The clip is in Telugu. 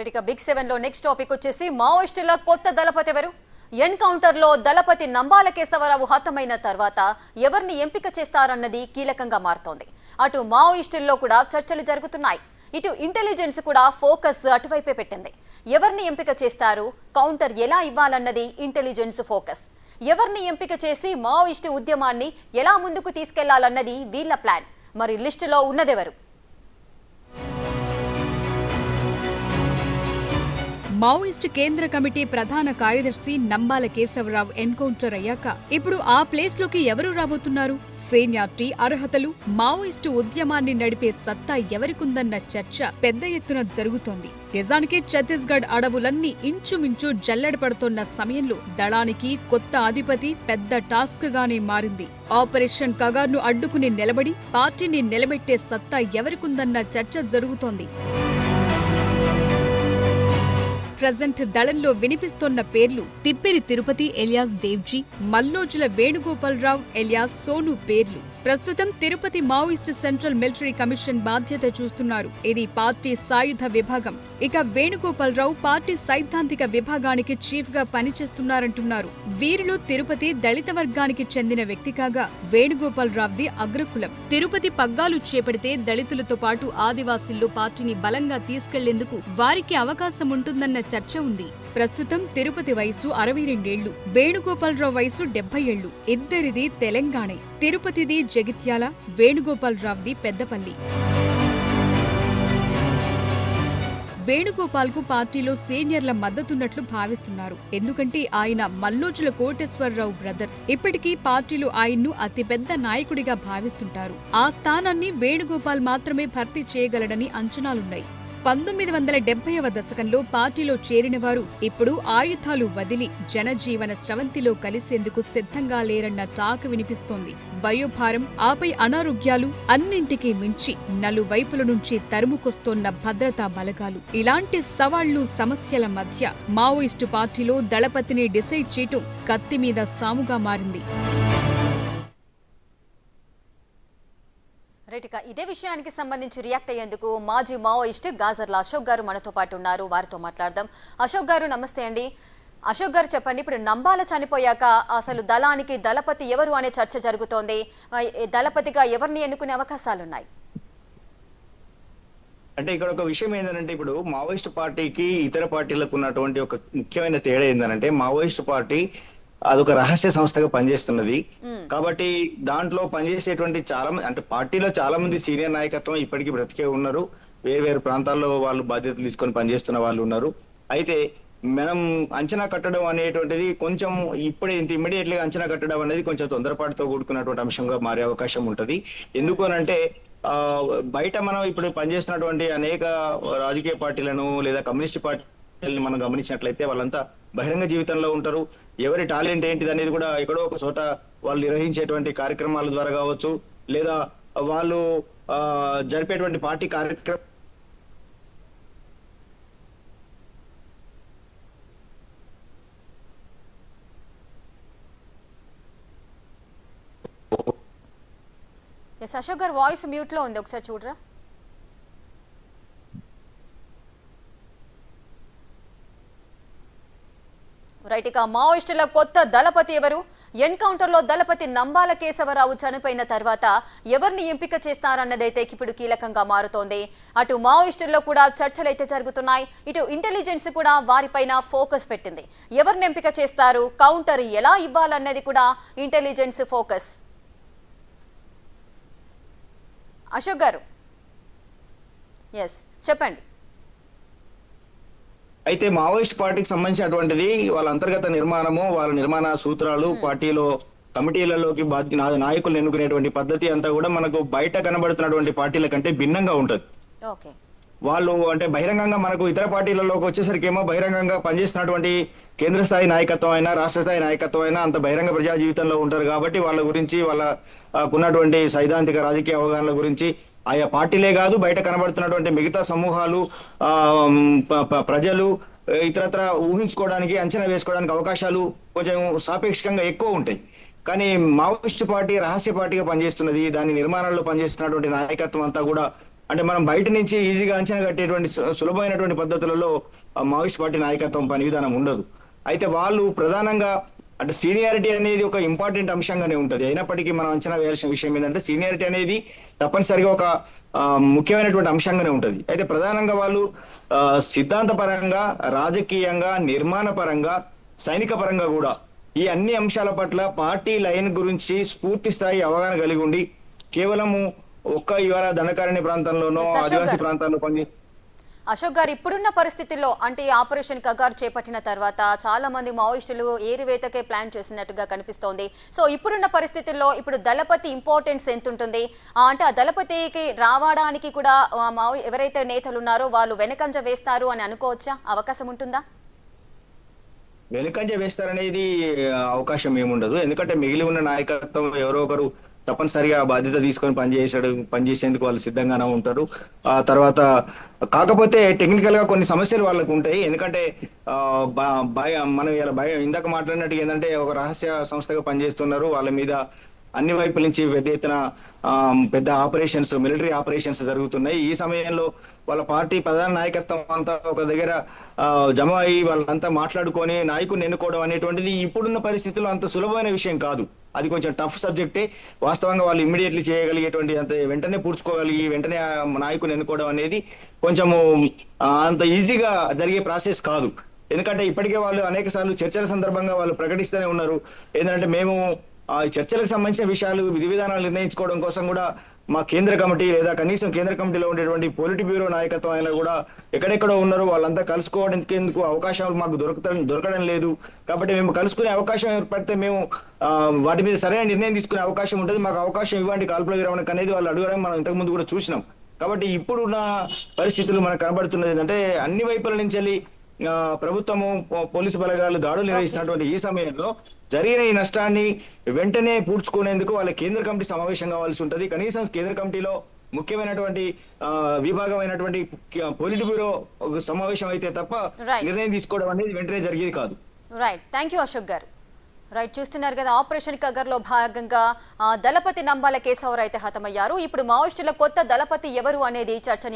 రైట్ బిగ్ 7 లో నెక్స్ట్ టాపిక్ వచ్చేసి మావోయిస్టుల కొత్త దళపతి ఎవరు? ఎన్కౌంటర్ లో దళపతి నంబాల కేశవరావు హతమైన తర్వాత ఎవరిని ఎంపిక చేస్తారన్నది కీలకంగా మారుతోంది. అటు మావోయిస్టుల్లో కూడా చర్చలు జరుగుతున్నాయి. ఇటు ఇంటెలిజెన్స్ కూడా ఫోకస్ అటువైపే పెట్టింది. ఎవరిని ఎంపిక చేస్తారు, కౌంటర్ ఎలా ఇవ్వాలన్నది ఇంటెలిజెన్స్ ఫోకస్. ఎవరిని ఎంపిక చేసి మావోయిస్టు ఉద్యమాన్ని ఎలా ముందుకు తీసుకెళ్లాలన్నది వీళ్ళ ప్లాన్. మరి లిస్టులో ఉన్నదెవరు? మావోయిస్టు కేంద్ర కమిటీ ప్రధాన కార్యదర్శి నంబాల కేశవరావు ఎన్కౌంటర్ అయ్యాక ఇప్పుడు ఆ ప్లేస్ లోకి ఎవరు రాబోతున్నారు? సీనియారిటీ, అర్హతలు, మావోయిస్టు ఉద్యమాన్ని నడిపే సత్తా ఎవరికుందన్న చర్చ పెద్ద ఎత్తున జరుగుతోంది. నిజానికి ఛత్తీస్గఢ్ అడవులన్నీ ఇంచుమించు జల్లెడపడుతోన్న సమయంలో దళానికి కొత్త అధిపతి పెద్ద టాస్క్ గానే మారింది. ఆపరేషన్ కగార్ను అడ్డుకుని నిలబడి పార్టీని నిలబెట్టే సత్తా ఎవరికుందన్న చర్చ జరుగుతోంది. ప్రజెంట్ దళంలో వినిపిస్తోన్న పేర్లు తిప్పిరి తిరుపతి ఎలియాస్ దేవ్జీ, మల్లోజుల వేణుగోపాలరావు ఎలియాస్ సోను పేర్లు. ప్రస్తుతం Tirupati Maoist central military commission బాధ్యత చూస్తున్నారు. ఇది పార్టీ సాయుధ విభాగం. ఇక వేణుగోపాలరావు పార్టీ సైద్ధాంతిక విభాగానికి చీఫ్ గా పనిచేస్తున్నారంటున్నారు. వీరిలో తిరుపతి దళిత వర్గానికి చెందిన వ్యక్తి కాగా వేణుగోపాలరావుది అగ్రకులం. తిరుపతి పగ్గాలు చేపడితే దళితులతో పాటు ఆదివాసీల్లో పార్టీని బలంగా తీసుకెళ్లేందుకు వారికి అవకాశం ఉంటుందన్న చర్చ ఉంది. ప్రస్తుతం తిరుపతి వయసు 62 ఏళ్లు, వేణుగోపాలరావు వయసు 70 ఏళ్లు. ఇద్దరిది తెలంగాణే. తిరుపతిది జగిత్యాల, వేణుగోపాలరావుది పెద్దపల్లి. వేణుగోపాల్కు పార్టీలో సీనియర్ల మద్దతున్నట్లు భావిస్తున్నారు. ఎందుకంటే ఆయన మల్లోజుల కోటేశ్వరరావు బ్రదర్. ఇప్పటికీ పార్టీలో ఆయన్ను అతిపెద్ద నాయకుడిగా భావిస్తుంటారు. ఆ స్థానాన్ని వేణుగోపాల్ మాత్రమే భర్తీ చేయగలడని అంచనాలున్నాయి. 1970వ దశకంలో పార్టీలో చేరిన వారు ఇప్పుడు ఆయుధాలు వదిలి జనజీవన స్రవంతిలో కలిసేందుకు సిద్ధంగా లేరన్న టాక్ వినిపిస్తోంది. వయోభారం, ఆపై అనారోగ్యాలు, అన్నింటికీ మించి నలువైపుల నుంచి తరుముకొస్తోన్న భద్రతా బలగాలు, ఇలాంటి సవాళ్లు, సమస్యల మధ్య మావోయిస్టు పార్టీలో దళపతిని డిసైడ్ చేయటం కత్తిమీద సాముగా మారింది. ఇదే విషయానికి సంబంధించి రియాక్ట్ అయ్యేందుకు మాజీ మావోయిస్ట్ గాజర్ల అశోక్ గారు మనతో పాటు ఉన్నారు. వారితో మాట్లాడదాం. అశోక్ గారు నమస్తే అండి. అశోక్ గారు చెప్పండి, ఇప్పుడు నంబాల చనిపోయాక అసలు దళానికి దళపతి ఎవరు అనే చర్చ జరుగుతోంది. దళపతిగా ఎవరిని ఎన్నుకునే అవకాశాలున్నాయి? అంటే ఇక్కడ ఒక విషయం ఏంటంటే, ఇప్పుడు మావోయిస్ట్ పార్టీకి ఇతర పార్టీలకు ఉన్నటువంటి ఒక ముఖ్యమైన తేడా ఏంటంటే, మావోయిస్ట్ పార్టీ అదొక రహస్య సంస్థగా పనిచేస్తున్నది. కాబట్టి దాంట్లో పనిచేసేటువంటి చాలా మంది, అంటే పార్టీలో చాలా మంది సీనియర్ నాయకత్వం ఇప్పటికీ బ్రతికే ఉన్నారు. వేరు వేరు ప్రాంతాల్లో వాళ్ళు బాధ్యతలు తీసుకొని పనిచేస్తున్న వాళ్ళు ఉన్నారు. అయితే మనం అంచనా కట్టడం అనేటువంటిది కొంచెం ఇప్పుడే ఇంత ఇమ్మీడియట్ గా అంచనా కట్టడం అనేది కొంచెం తొందరపాటుతో కూడుకున్నటువంటి అంశంగా మారే అవకాశం ఉంటది. ఎందుకు అనంటే బయట మనం ఇప్పుడు పనిచేస్తున్నటువంటి అనేక రాజకీయ పార్టీలను లేదా కమ్యూనిస్ట్ పార్టీలను మనం గమనించినట్లయితే వాళ్ళంతా బహిరంగ జీవితంలో ఉంటారు. ఎవరి టాలెంట్ ఏంటిది అనేది కూడా ఎక్కడో ఒక చోట వాళ్ళు నిర్వహించేటువంటి కార్యక్రమాల ద్వారా కావచ్చు, లేదా వాళ్ళు జరిపేటువంటి పార్టీ కార్యక్రమం అశోక్ గారు వాయిస్ మ్యూట్ లో ఉంది, ఒకసారి చూడరా. రైట్, ఇక మావోయిస్టుల కొత్త దళపతి ఎవరు? ఎన్కౌంటర్ లో దళపతి నంబాల కేశవరావు చనిపోయిన తర్వాత ఎవరిని ఎంపిక చేస్తారన్నదైతే ఇప్పుడు కీలకంగా మారుతోంది. అటు మావోయిస్టుల్లో కూడా చర్చలైతే జరుగుతున్నాయి. ఇటు ఇంటెలిజెన్స్ కూడా వారిపైన ఫోకస్ పెట్టింది. ఎవరిని ఎంపిక చేస్తారు, కౌంటర్ ఎలా ఇవ్వాలన్నది కూడా intelligence focus. Ashok garu yes చెప్పండి. అయితే మావోయిస్ట్ పార్టీకి సంబంధించినటువంటిది వాళ్ళ అంతర్గత నిర్మాణము, వాళ్ళ నిర్మాణ సూత్రాలు, పార్టీలో కమిటీలలోకి నాయకులు ఎన్నుకునేటువంటి పద్ధతి అంతా కూడా మనకు బయట కనబడుతున్నటువంటి పార్టీల కంటే భిన్నంగా ఉంటది. వాళ్ళు అంటే బహిరంగంగా మనకు ఇతర పార్టీలలోకి వచ్చేసరికి ఏమో బహిరంగంగా పనిచేస్తున్నటువంటి కేంద్ర స్థాయి నాయకత్వం అయినా రాష్ట్ర స్థాయి నాయకత్వం అయినా అంత బహిరంగ ప్రజా జీవితంలో ఉంటారు. కాబట్టి వాళ్ళ గురించి, వాళ్ళకున్నటువంటి సైద్ధాంతిక రాజకీయ అవగాహనల గురించి ఆయా పార్టీలే కాదు, బయట కనబడుతున్నటువంటి మిగతా సమూహాలు, ప్రజలు ఇతరత్ర ఊహించుకోవడానికి, అంచనా వేసుకోవడానికి అవకాశాలు కొంచెం సాపేక్షంగా ఎక్కువ ఉంటాయి. కానీ మావోయిస్టు పార్టీ రహస్య పార్టీగా పనిచేస్తున్నది. దాని నిర్మాణంలో పనిచేస్తున్నటువంటి నాయకత్వం అంతా కూడా అంటే మనం బయట నుంచి ఈజీగా అంచనా కట్టేటువంటి సులభమైనటువంటి పద్ధతులలో మావోయిస్ట్ పార్టీ నాయకత్వం పని విధానం ఉండదు. అయితే వాళ్ళు ప్రధానంగా అంటే సీనియారిటీ అనేది ఒక ఇంపార్టెంట్ అంశంగానే ఉంటుంది. అయినప్పటికీ మనం అంచనా వేయాల్సిన విషయం ఏంటంటే సీనియారిటీ అనేది తప్పనిసరిగా ఒక ముఖ్యమైనటువంటి అంశంగానే ఉంటుంది. అయితే ప్రధానంగా వాళ్ళు సిద్ధాంత పరంగా, రాజకీయంగా, నిర్మాణ పరంగా, సైనిక పరంగా కూడా ఈ అన్ని అంశాల పట్ల పార్టీ లైన్ గురించి పూర్తి స్థాయి అవగాహన కలిగి ఉండి కేవలము ఇవాళ దండకారణ్య ప్రాంతంలోనో ఆదివాసీ ప్రాంతాల్లో అశోక్ గారు, ఇప్పుడున్న పరిస్థితుల్లో అంటే ఆపరేషన్ కగార్ చేపట్టిన తర్వాత చాలా మంది మావోయిస్టులు ఏరివేతకే ప్లాన్ చేసినట్టుగా కనిపిస్తోంది. సో ఇప్పుడున్న పరిస్థితుల్లో ఇప్పుడు దళపతి ఇంపార్టెన్స్ ఎంత ఉంటుంది? అంటే ఆ దళపతికి రావడానికి కూడా ఎవరైతే నేతలు ఉన్నారో వాళ్ళు వెనకంజ వేస్తారు అని అనుకోవచ్చా? అవకాశం ఉంటుందా? వెనుకంజ వేస్తారనేది అవకాశం ఏముండదు. ఎందుకంటే మిగిలి ఉన్న నాయకత్వం ఎవరో ఒకరు తప్పనిసరిగా బాధ్యత తీసుకొని పనిచేసేందుకు వాళ్ళు సిద్ధంగానే ఉంటారు. ఆ తర్వాత కాకపోతే టెక్నికల్ గా కొన్ని సమస్యలు వాళ్ళకు ఉంటాయి. ఎందుకంటే మనం ఇలా ఇందాక మాట్లాడినట్టు ఏంటంటే ఒక రహస్య సంస్థగా పనిచేస్తున్నారు. వాళ్ళ మీద అన్ని వైపుల నుంచి పెద్ద ఎత్తున పెద్ద ఆపరేషన్స్, మిలిటరీ ఆపరేషన్స్ జరుగుతున్నాయి. ఈ సమయంలో వాళ్ళ పార్టీ ప్రధాన నాయకత్వం అంతా ఒక దగ్గర జమ అయ్యి వాళ్ళంతా మాట్లాడుకొని నాయకుడిని ఎన్నుకోవడం అనేటువంటిది ఇప్పుడున్న పరిస్థితుల్లో అంత సులభమైన విషయం కాదు. అది కొంచెం టఫ్ సబ్జెక్టే. వాస్తవంగా వాళ్ళు ఇమ్మీడియట్లీ చేయగలిగేటువంటి అంత వెంటనే పూడ్చుకోగలిగి వెంటనే నాయకుని ఎన్నుకోవడం అనేది కొంచెము అంత ఈజీగా జరిగే ప్రాసెస్ కాదు. ఎందుకంటే ఇప్పటికే వాళ్ళు అనేక సార్లు చర్చల సందర్భంగా వాళ్ళు ప్రకటిస్తూనే ఉన్నారు. ఏంటంటే మేము చర్చలకు సంబంధించిన విషయాలు, విధి విధానాలు నిర్ణయించుకోవడం కోసం కూడా మా కేంద్ర కమిటీ లేదా కనీసం కేంద్ర కమిటీలో ఉండేటువంటి పొలిట్ బ్యూరో నాయకత్వం అయినా కూడా ఎక్కడెక్కడో ఉన్నారు. వాళ్ళంతా కలుసుకోవడానికి అవకాశాలు మాకు దొరకడం లేదు. కాబట్టి మేము కలుసుకునే అవకాశం ఏర్పడితే మేము వాటి మీద సరైన నిర్ణయం తీసుకునే అవకాశం ఉంటుంది. మాకు అవకాశం ఇవ్వండి కాల్పుల విరమణకు అనేది వాళ్ళు అడగడం మనం ఇంతకుముందు కూడా చూసినాం. కాబట్టి ఇప్పుడున్న పరిస్థితులు మనకు కనబడుతున్నది ఏంటంటే అన్ని వైపుల నుంచి వెళ్ళి ప్రభుత్వము, పోలీసు బలగాలు దాడులు నిర్వహిస్తున్నటువంటి ఈ సమయంలో జరిగిన ఈ నష్టాన్ని వెంటనే పూడ్చుకునేందుకు వాళ్ళ కేంద్ర కమిటీ సమావేశం కావాల్సి ఉంటుంది. కనీసం కేంద్ర కమిటీలో ముఖ్యమైనటువంటి విభాగమైనటువంటి పొలిట్ బ్యూరో సమావేశం అయితే తప్ప నిర్ణయం తీసుకోవడం అనేది వెంటనే జరిగేది కాదు. Right, thank you Ashok garu. Right, చూస్తున్నారు కదా, ఆపరేషన్ కగర్లో భాగంగా దళపతి నంబాల కేశవరావు అయితే హతమయ్యారు. ఇప్పుడు మావోయిస్టుల కొత్త దళపతి ఎవరు అనేది చర్చని